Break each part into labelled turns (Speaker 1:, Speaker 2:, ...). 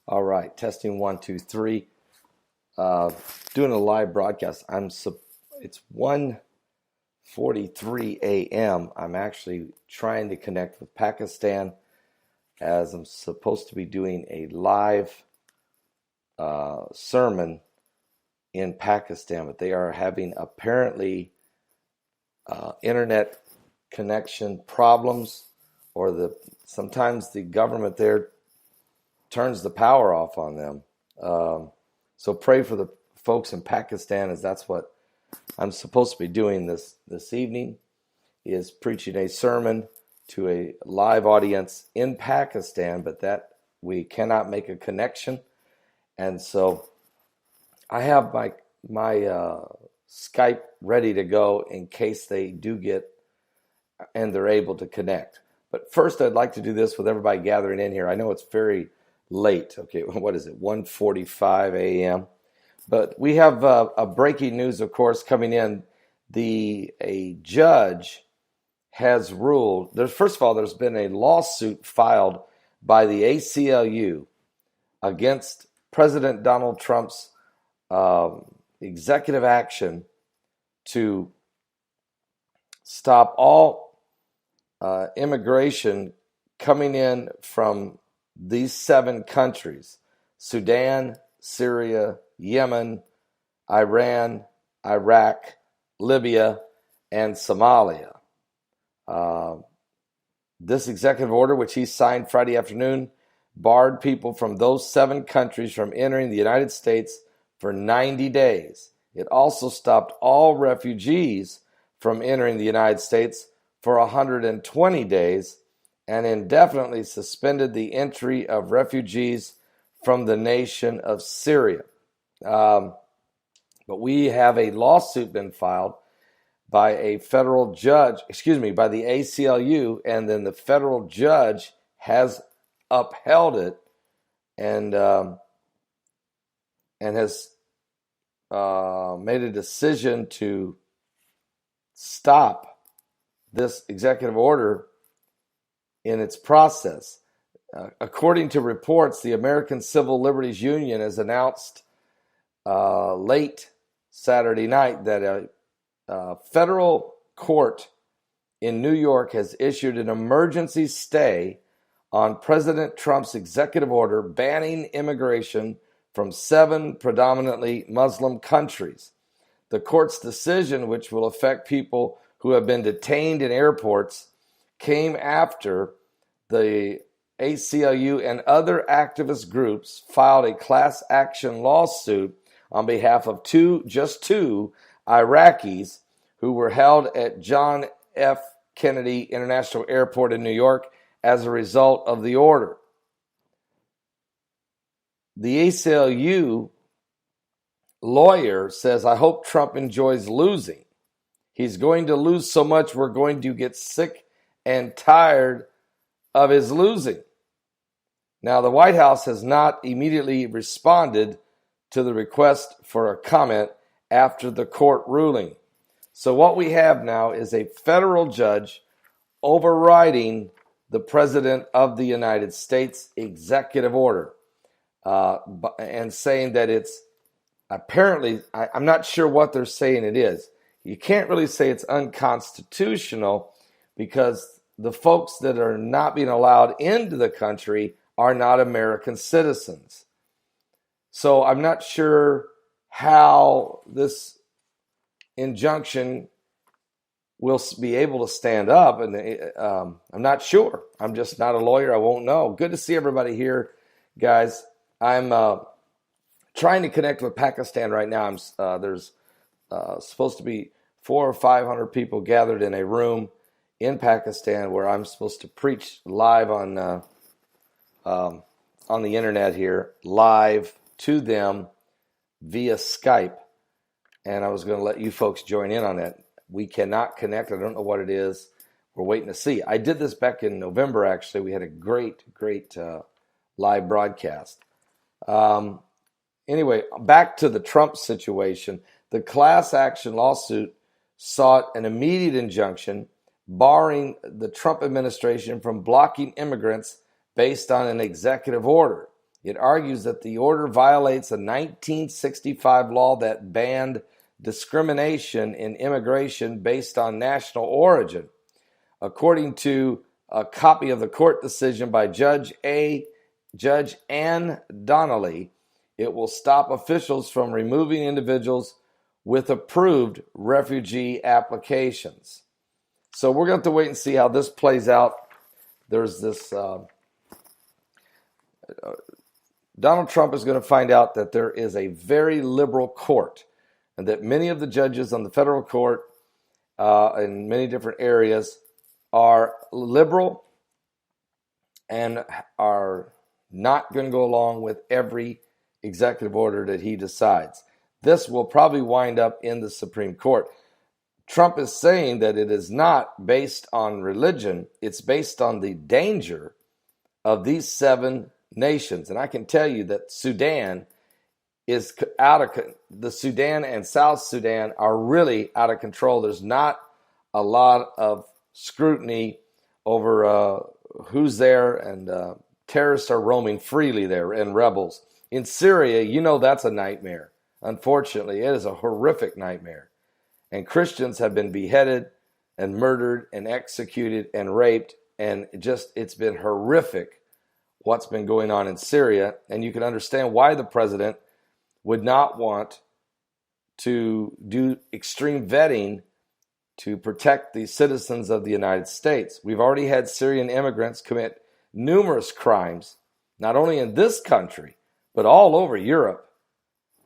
Speaker 1: All right, testing 1, 2, 3. Doing a live broadcast. It's 1:43 a.m. I'm actually trying to connect with Pakistan as I'm supposed to be doing a live sermon in Pakistan, but they are having apparently internet connection problems, or sometimes the government there turns the power off on them. So pray for the folks in Pakistan, as that's what I'm supposed to be doing this evening, is preaching a sermon to a live audience in Pakistan, but that we cannot make a connection. And so I have my Skype ready to go in case they do get and they're able to connect. But first, I'd like to do this with everybody gathering in here. I know it's very late. Okay, what is it? 1:45 a.m. But we have a breaking news, of course, coming in. A judge has ruled. First of all, there's been a lawsuit filed by the ACLU against President Donald Trump's executive action to stop all immigration coming in from these 7 countries: Sudan, Syria, Yemen, Iran, Iraq, Libya, and Somalia. This executive order, which he signed Friday afternoon, barred people from those 7 countries from entering the United States for 90 days. It also stopped all refugees from entering the United States for 120 days and indefinitely suspended the entry of refugees from the nation of Syria. But we have a lawsuit been filed by a federal judge, by the ACLU, and then the federal judge has upheld it and has made a decision to stop this executive order in its process. According to reports, the American Civil Liberties Union has announced late Saturday night that a federal court in New York has issued an emergency stay on President Trump's executive order banning immigration from 7 predominantly Muslim countries. The court's decision, which will affect people who have been detained in airports, came after the ACLU and other activist groups filed a class action lawsuit on behalf of just two Iraqis who were held at John F. Kennedy International Airport in New York as a result of the order. The ACLU lawyer says, "I hope Trump enjoys losing. He's going to lose so much we're going to get sick and tired of his losing." Now, the White House has not immediately responded to the request for a comment after the court ruling. So what we have now is a federal judge overriding the President of the United States executive order and saying that it's apparently, I'm not sure what they're saying it is. You can't really say it's unconstitutional because the folks that are not being allowed into the country are not American citizens. So I'm not sure how this injunction will be able to stand up, and I'm not sure. I'm just not a lawyer. I won't know. Good to see everybody here, guys. I'm trying to connect with Pakistan right now. There's supposed to be 400 or 500 people gathered in a room in Pakistan where I'm supposed to preach live on the internet here, live to them via Skype. And I was going to let you folks join in on that. We cannot connect. I don't know what it is. We're waiting to see. I did this back in November, actually. We had a great live broadcast. Anyway, back to the Trump situation. The class action lawsuit sought an immediate injunction barring the Trump administration from blocking immigrants based on an executive order. It argues that the order violates a 1965 law that banned discrimination in immigration based on national origin. According to a copy of the court decision by Judge Ann Donnelly, it will stop officials from removing individuals with approved refugee applications. So we're going to have to wait and see how this plays out. There's this... Donald Trump is going to find out that there is a very liberal court and that many of the judges on the federal court in many different areas are liberal and are not going to go along with every executive order that he decides. This will probably wind up in the Supreme Court. Trump is saying that it is not based on religion. It's based on the danger of these 7 nations. And I can tell you that Sudan is the Sudan and South Sudan are really out of control. There's not a lot of scrutiny over who's there, and terrorists are roaming freely there, and rebels. In Syria, you know that's a nightmare. Unfortunately, it is a horrific nightmare. And Christians have been beheaded and murdered and executed and raped, and it's been horrific what's been going on in Syria. And you can understand why the president would not want to do extreme vetting to protect the citizens of the United States. We've already had Syrian immigrants commit numerous crimes, not only in this country, but all over Europe.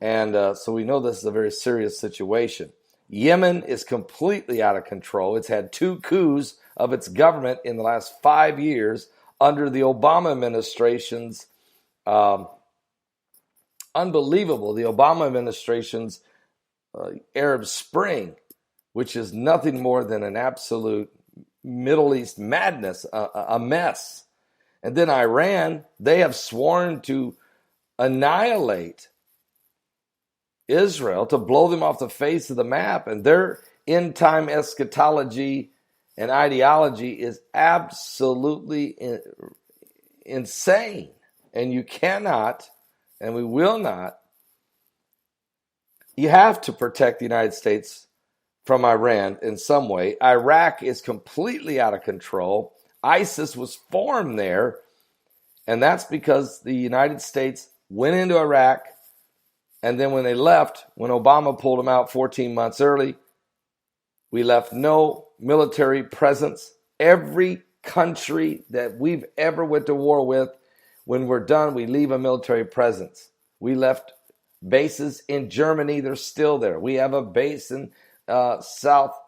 Speaker 1: And so we know this is a very serious situation. Yemen is completely out of control. It's had 2 coups of its government in the last 5 years under the Obama administration's unbelievable, the Obama administration's Arab Spring, which is nothing more than an absolute Middle East madness, a mess. And then Iran, they have sworn to annihilate Israel, to blow them off the face of the map. And their end-time eschatology and ideology is absolutely insane. And you cannot, and we will not, you have to protect the United States from Iran in some way. Iraq is completely out of control. ISIS was formed there, and that's because the United States went into Iraq, and then when they left, when Obama pulled them out 14 months early, we left no military presence. Every country that we've ever went to war with, when we're done, we leave a military presence. We left bases in Germany. They're still there. We have a base in South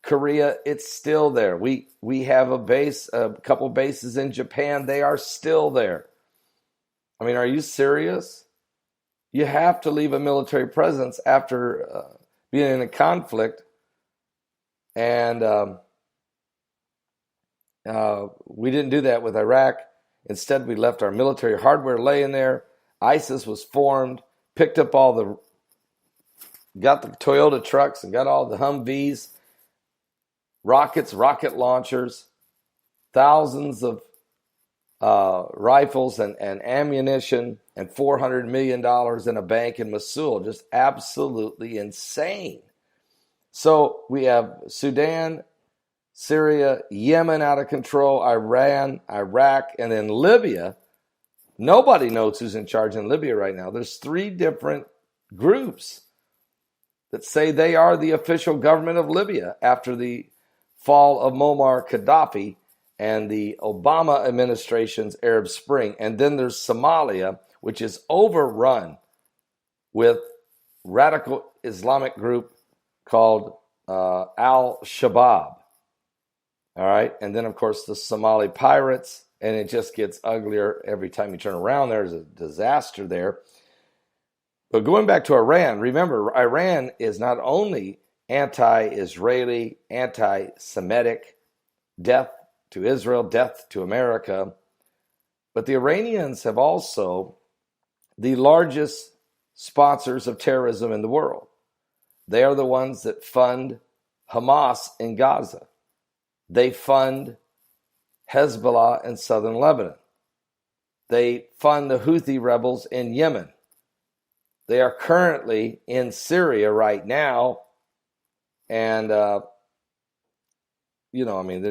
Speaker 1: Korea. It's still there. We have a couple bases in Japan. They are still there. I mean, are you serious? You have to leave a military presence after being in a conflict. And we didn't do that with Iraq. Instead, we left our military hardware laying there. ISIS was formed, got the Toyota trucks and got all the Humvees, rockets, rocket launchers, thousands of rifles and ammunition, and $400 million in a bank in Mosul. Just absolutely insane. So we have Sudan, Syria, Yemen out of control, Iran, Iraq, and then Libya. Nobody knows who's in charge in Libya right now. There's 3 different groups that say they are the official government of Libya after the fall of Muammar Gaddafi and the Obama administration's Arab Spring. And then there's Somalia, which is overrun with radical Islamic group called Al-Shabaab. All right. And then, of course, the Somali pirates. And it just gets uglier every time you turn around. There's a disaster there. But going back to Iran, remember, Iran is not only anti-Israeli, anti-Semitic, death to Israel, death to America, but the Iranians have also the largest sponsors of terrorism in the world. They are the ones that fund Hamas in Gaza. They fund Hezbollah in southern Lebanon. They fund the Houthi rebels in Yemen. They are currently in Syria right now. And, they're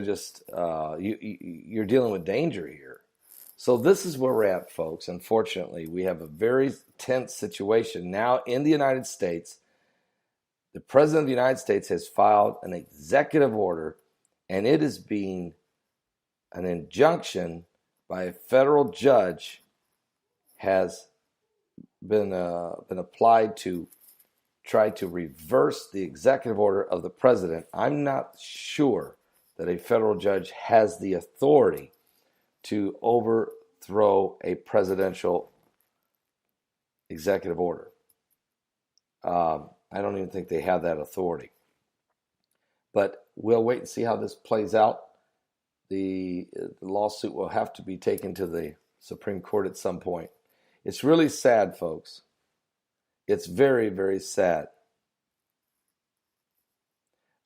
Speaker 1: just, you're dealing with danger here. So this is where we're at, folks. Unfortunately, we have a very tense situation now in the United States. The President of the United States has filed an executive order, and it is being an injunction by a federal judge has been applied to try to reverse the executive order of the president. I'm not sure that a federal judge has the authority to overthrow a presidential executive order. I don't even think they have that authority. But we'll wait and see how this plays out. The lawsuit will have to be taken to the Supreme Court at some point. It's really sad, folks. It's very, very sad.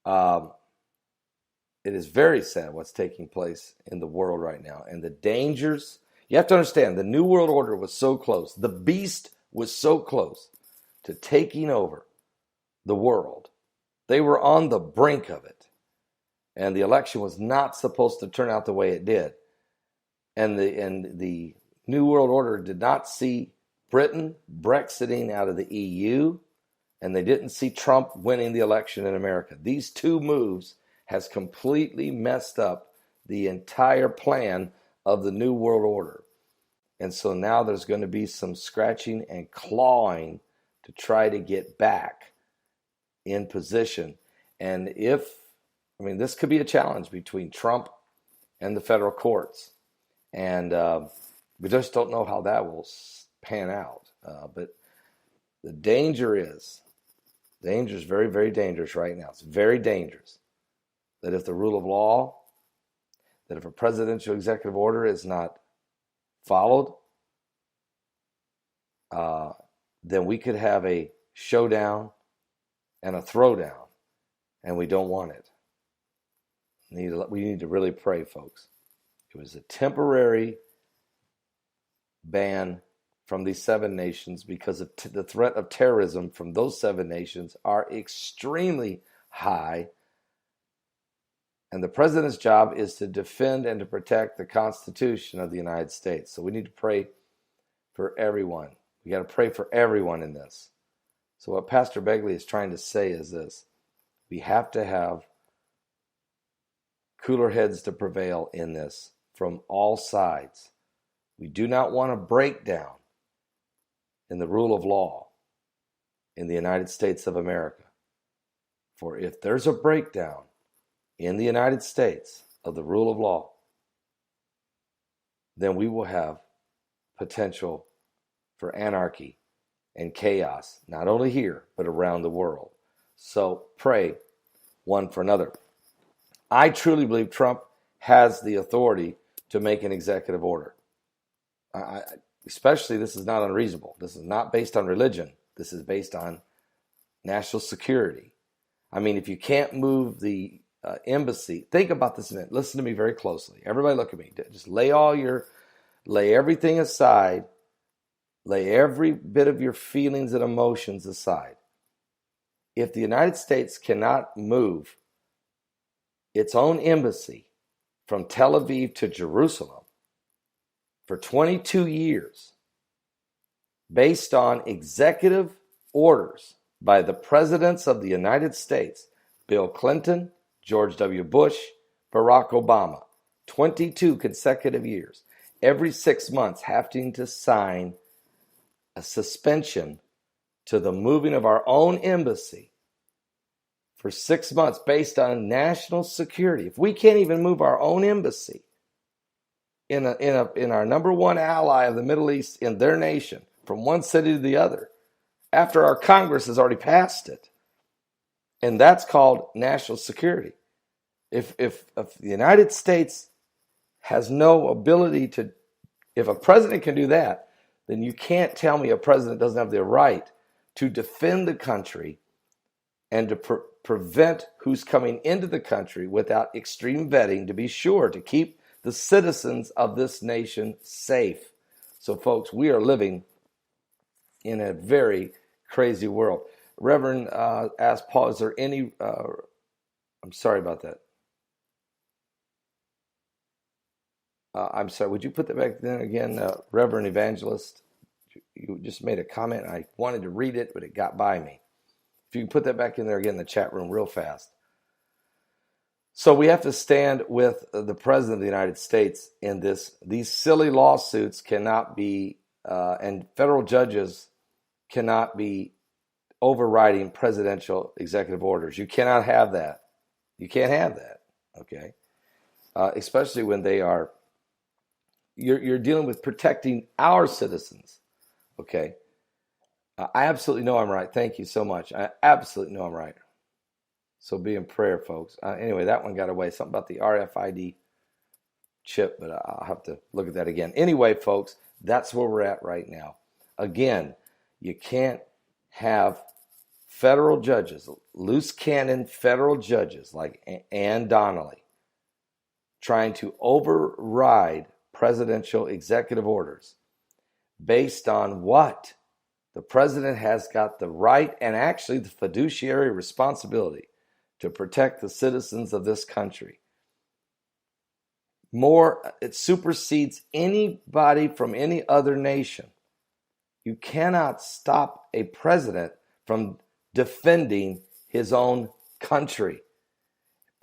Speaker 1: It is very sad what's taking place in the world right now. And the dangers, you have to understand, the New World Order was so close. The beast was so close to taking over the world. They were on the brink of it. And the election was not supposed to turn out the way it did. And the New World Order did not see Britain Brexiting out of the EU, and they didn't see Trump winning the election in America. These two moves has completely messed up the entire plan of the New World Order. And so now there's going to be some scratching and clawing to try to get back in position. And this could be a challenge between Trump and the federal courts. And we just don't know how that will pan out. But the danger is very, very dangerous right now. It's very dangerous that if the rule of law, that if a presidential executive order is not followed, then we could have a showdown and a throwdown, and we don't want it. We need to really pray, folks. It was a temporary ban from these 7 nations because of the threat of terrorism from those 7 nations are extremely high. And the president's job is to defend and to protect the Constitution of the United States. So we need to pray for everyone. We got to pray for everyone in this. So what Pastor Begley is trying to say is this: we have to have cooler heads to prevail in this from all sides. We do not want a breakdown in the rule of law in the United States of America. For if there's a breakdown in the United States of the rule of law, then we will have potential for anarchy and chaos, not only here, but around the world. So pray one for another. I truly believe Trump has the authority to make an executive order. Especially, this is not unreasonable. This is not based on religion. This is based on national security. I mean, if you can't move the embassy, think about this a minute. Listen to me very closely. Everybody look at me. Just lay everything aside. Lay every bit of your feelings and emotions aside. If the United States cannot move its own embassy from Tel Aviv to Jerusalem for 22 years, based on executive orders by the presidents of the United States, Bill Clinton, George W. Bush, Barack Obama, 22 consecutive years, every 6 months having to sign a suspension to the moving of our own embassy for 6 months based on national security. If we can't even move our own embassy in our number one ally of the Middle East in their nation from one city to the other, after our Congress has already passed it, and that's called national security. If the United States has no ability to, if a president can do that, then you can't tell me a president doesn't have the right to defend the country and to prevent who's coming into the country without extreme vetting to be sure to keep the citizens of this nation safe. So, folks, we are living in a very crazy world. Reverend asked Paul, is there any, I'm sorry about that. I'm sorry, would you put that back then again, Reverend Evangelist? You just made a comment. I wanted to read it, but it got by me. If you can put that back in there again in the chat room real fast. So we have to stand with the President of the United States in this. These silly lawsuits cannot be, and federal judges cannot be overriding presidential executive orders. You cannot have that. You can't have that, okay? Especially when they are, you're dealing with protecting our citizens, okay? I absolutely know I'm right. Thank you so much. I absolutely know I'm right. So be in prayer, folks. Anyway, that one got away. Something about the RFID chip, but I'll have to look at that again. Anyway, folks, that's where we're at right now. Again, you can't have federal judges, loose cannon federal judges like Ann Donnelly, trying to override presidential executive orders based on what? The president has got the right and actually the fiduciary responsibility to protect the citizens of this country. It supersedes anybody from any other nation. You cannot stop a president from defending his own country.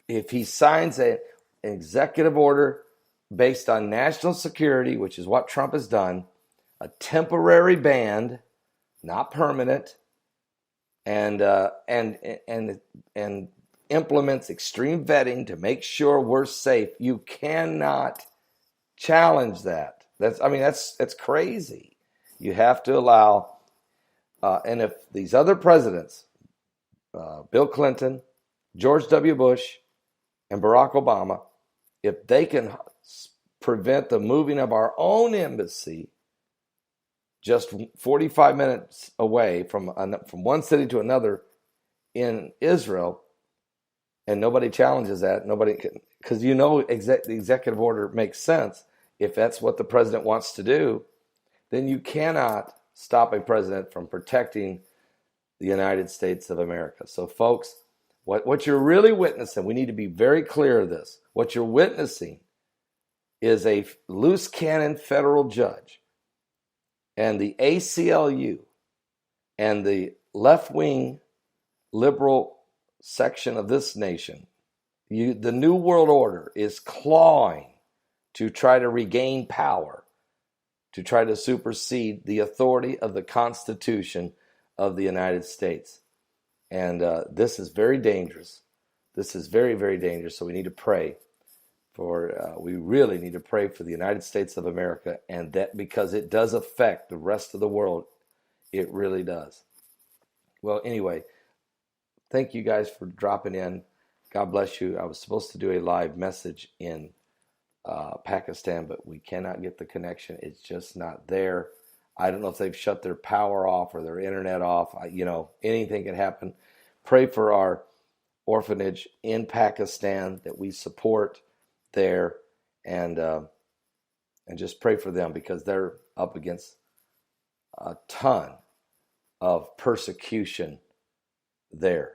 Speaker 1: If he signs an executive order based on national security, which is what Trump has done, a temporary ban, not permanent, and implements extreme vetting to make sure we're safe, you cannot challenge that. That's crazy. You have to allow, and if these other presidents, Bill Clinton, George W. Bush, and Barack Obama, if they can prevent the moving of our own embassy just 45 minutes away from one city to another in Israel, and nobody challenges that, nobody can, because the executive order makes sense. If that's what the president wants to do, then you cannot stop a president from protecting the United States of America. So, folks, what you're really witnessing, we need to be very clear of this. What you're witnessing is a loose cannon federal judge and the ACLU and the left-wing liberal section of this nation. The New World Order is clawing to try to regain power, to try to supersede the authority of the Constitution of the United States. And this is very dangerous. This is very, very dangerous. So we need to pray we really need to pray for the United States of America, and that because it does affect the rest of the world. It really does. Well, anyway, thank you guys for dropping in. God bless you. I was supposed to do a live message in Pakistan, but we cannot get the connection. It's just not there. I don't know if they've shut their power off or their internet off. Anything can happen. Pray for our orphanage in Pakistan that we support there, and just pray for them because they're up against a ton of persecution there.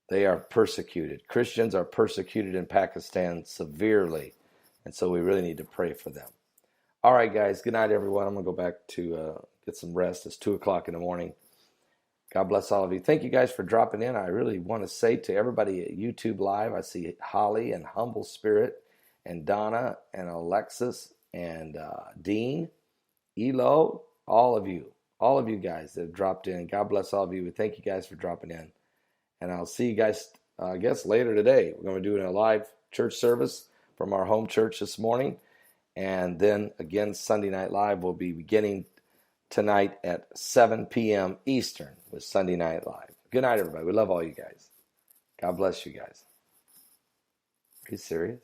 Speaker 1: They are persecuted. Christians are persecuted in Pakistan severely, and so we really need to pray for them. All right, guys. Good night, everyone. I'm going to go back to get some rest. It's 2 o'clock in the morning. God bless all of you. Thank you guys for dropping in. I really want to say to everybody at YouTube Live, I see Holly and Humble Spirit and Donna and Alexis and Dean, Elo, all of you guys that have dropped in. God bless all of you. Thank you guys for dropping in. And I'll see you guys, I guess, later today. We're going to do a live church service from our home church this morning. And then again, Sunday Night Live will be beginning tonight at 7 p.m. Eastern with Sunday Night Live. Good night, everybody. We love all you guys. God bless you guys. Are you serious?